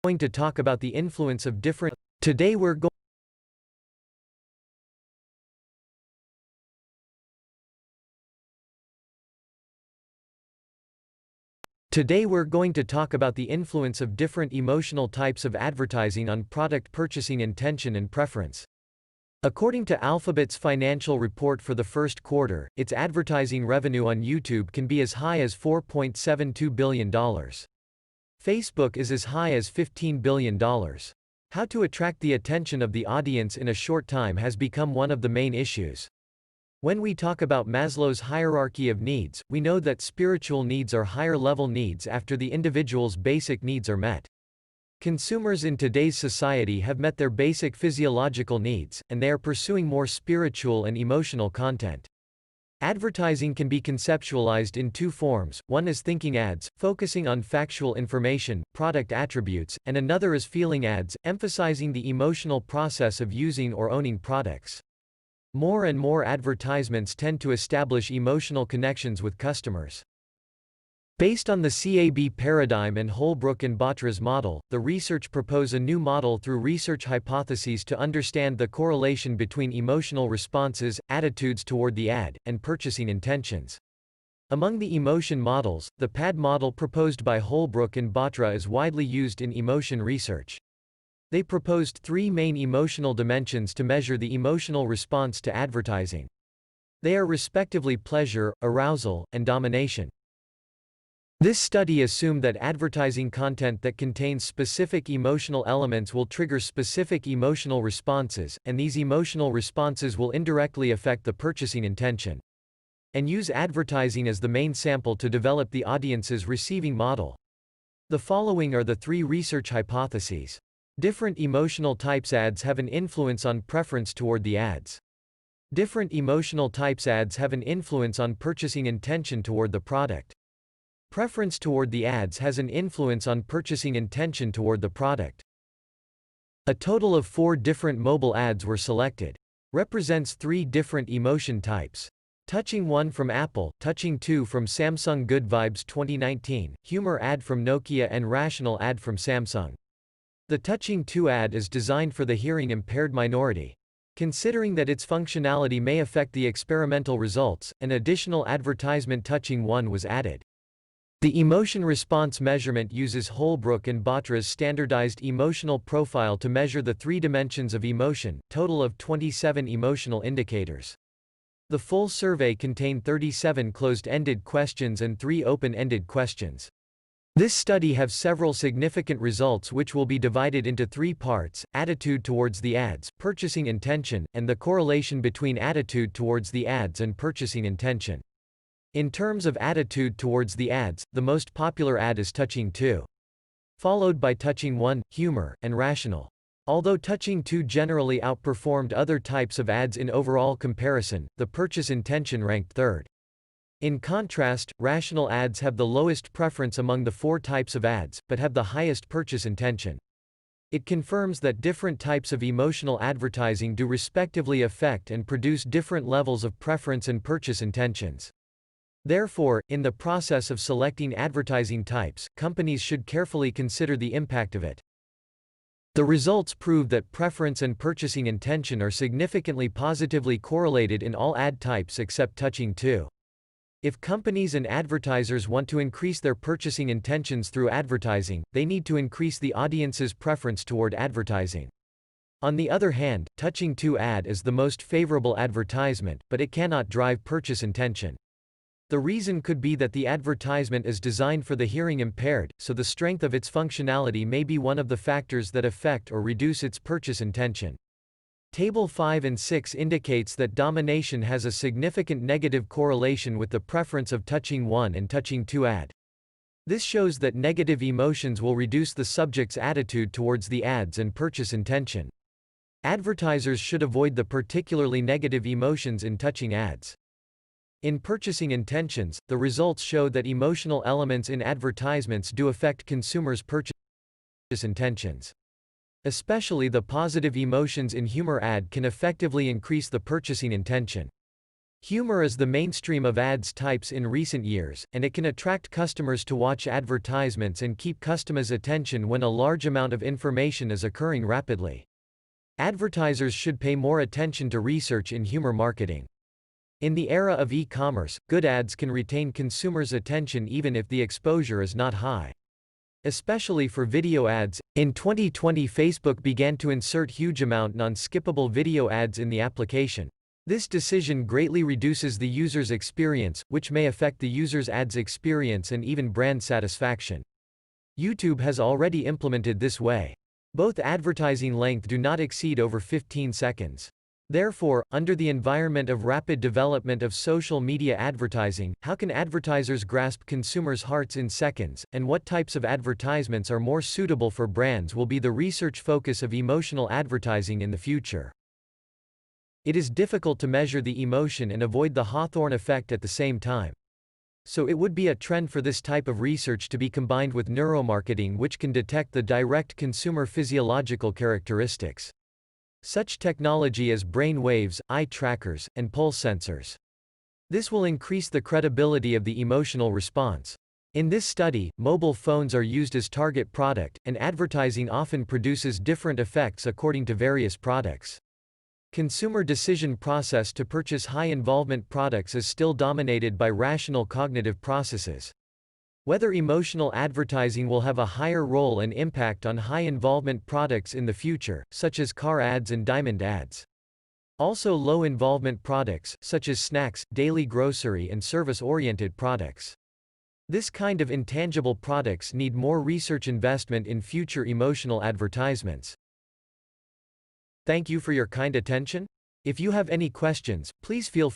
going to talk about the influence of different. Today we're going to talk about the influence of different emotional types of advertising on product purchasing intention and preference. According to Alphabet's financial report for the first quarter, its advertising revenue on YouTube can be as high as $4.72 billion. Facebook is as high as $15 billion. How to attract the attention of the audience in a short time has become one of the main issues. When we talk about Maslow's hierarchy of needs, we know that spiritual needs are higher-level needs after the individual's basic needs are met. Consumers in today's society have met their basic physiological needs, and they are pursuing more spiritual and emotional content. Advertising can be conceptualized in two forms: one is thinking ads, focusing on factual information, product attributes, and another is feeling ads, emphasizing the emotional process of using or owning products. More and more advertisements tend to establish emotional connections with customers. Based on the CAB paradigm and Holbrook and Batra's model, the research propose a new model through research hypotheses to understand the correlation between emotional responses, attitudes toward the ad, and purchasing intentions. Among the emotion models, the PAD model proposed by Holbrook and Batra is widely used in emotion research. They proposed three main emotional dimensions to measure the emotional response to advertising. They are respectively pleasure, arousal, and domination. This study assumed that advertising content that contains specific emotional elements will trigger specific emotional responses, and these emotional responses will indirectly affect the purchasing intention. And use advertising as the main sample to develop the audience's receiving model. The following are the three research hypotheses. Different emotional types ads have an influence on preference toward the ads. Different emotional types ads have an influence on purchasing intention toward the product. Preference toward the ads has an influence on purchasing intention toward the product. A total of 4 different mobile ads were selected. Represents 3 different emotion types. Touching 1 from Apple, Touching 2 from Samsung, Good Vibes 2019, Humor ad from Nokia and Rational ad from Samsung. The Touching 2 ad is designed for the hearing impaired minority. Considering that its functionality may affect the experimental results, an additional advertisement Touching 1 was added. The emotion response measurement uses Holbrook and Batra's standardized emotional profile to measure the 3 dimensions of emotion, total of 27 emotional indicators. The full survey contained 37 closed-ended questions and 3 open-ended questions. This study has several significant results which will be divided into 3 parts: attitude towards the ads, purchasing intention, and the correlation between attitude towards the ads and purchasing intention. In terms of attitude towards the ads, the most popular ad is Touching 2. Followed by Touching 1, Humor, and Rational. Although Touching 2 generally outperformed other types of ads in overall comparison, the purchase intention ranked 3rd. In contrast, Rational ads have the lowest preference among the 4 types of ads, but have the highest purchase intention. It confirms that different types of emotional advertising do respectively affect and produce different levels of preference and purchase intentions. Therefore, in the process of selecting advertising types, companies should carefully consider the impact of it. The results prove that preference and purchasing intention are significantly positively correlated in all ad types except Touching 2. If companies and advertisers want to increase their purchasing intentions through advertising, they need to increase the audience's preference toward advertising. On the other hand, Touching 2 ad is the most favorable advertisement, but it cannot drive purchase intention. The reason could be that the advertisement is designed for the hearing impaired, so the strength of its functionality may be one of the factors that affect or reduce its purchase intention. Table 5 and 6 indicates that domination has a significant negative correlation with the preference of Touching 1 and Touching 2 ad. This shows that negative emotions will reduce the subject's attitude towards the ads and purchase intention. Advertisers should avoid the particularly negative emotions in Touching ads. In purchasing intentions, the results show that emotional elements in advertisements do affect consumers' purchase intentions. Especially the positive emotions in Humor ad can effectively increase the purchasing intention. Humor is the mainstream of ads types in recent years, and it can attract customers to watch advertisements and keep customers' attention when a large amount of information is occurring rapidly. Advertisers should pay more attention to research in humor marketing. In the era of e-commerce, good ads can retain consumers' attention even if the exposure is not high. Especially for video ads, in 2020 Facebook began to insert huge amount non-skippable video ads in the application. This decision greatly reduces the user's experience, which may affect the user's ads experience and even brand satisfaction. YouTube has already implemented this way. Both advertising length do not exceed over 15 seconds. Therefore, under the environment of rapid development of social media advertising, how can advertisers grasp consumers' hearts in seconds, and what types of advertisements are more suitable for brands will be the research focus of emotional advertising in the future. It is difficult to measure the emotion and avoid the Hawthorne effect at the same time. So it would be a trend for this type of research to be combined with neuromarketing, which can detect the direct consumer physiological characteristics. Such technology as brain waves, eye trackers, and pulse sensors. This will increase the credibility of the emotional response. In this study, mobile phones are used as target product, and advertising often produces different effects according to various products. Consumer decision process to purchase high-involvement products is still dominated by rational cognitive processes. Whether emotional advertising will have a higher role and impact on high-involvement products in the future, such as car ads and diamond ads. Also low-involvement products, such as snacks, daily grocery and service-oriented products. This kind of intangible products need more research investment in future emotional advertisements. Thank you for your kind attention. If you have any questions, please feel free